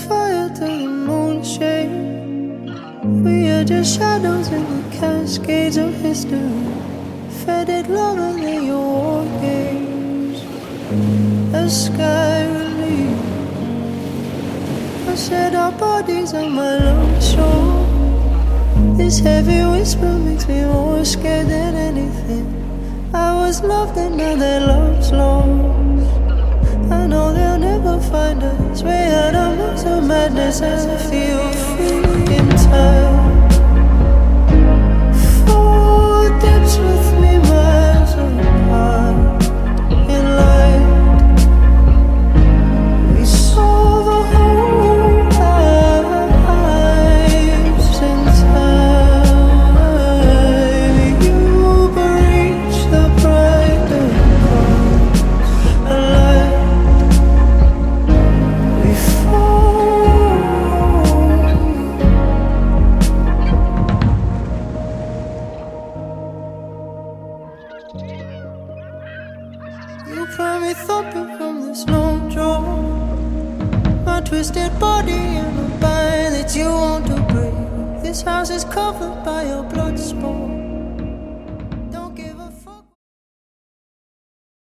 fire till the moon shades. We are just shadows in the cascades of history, faded longer than your war games. The sky relieved. I said our bodies on my long shore. This heavy whisper makes me more scared than anything. I was loved and now that love's lost. I know they'll never find us. Way out of looks of madness as I feel free in time. Footsteps with me miles apart. In light, we saw the whole lives in time. You reach the brighter parts alive. We fall. You probably thumping from this long draw. My twisted body in a bind that you want to break. This house is covered by your blood sport.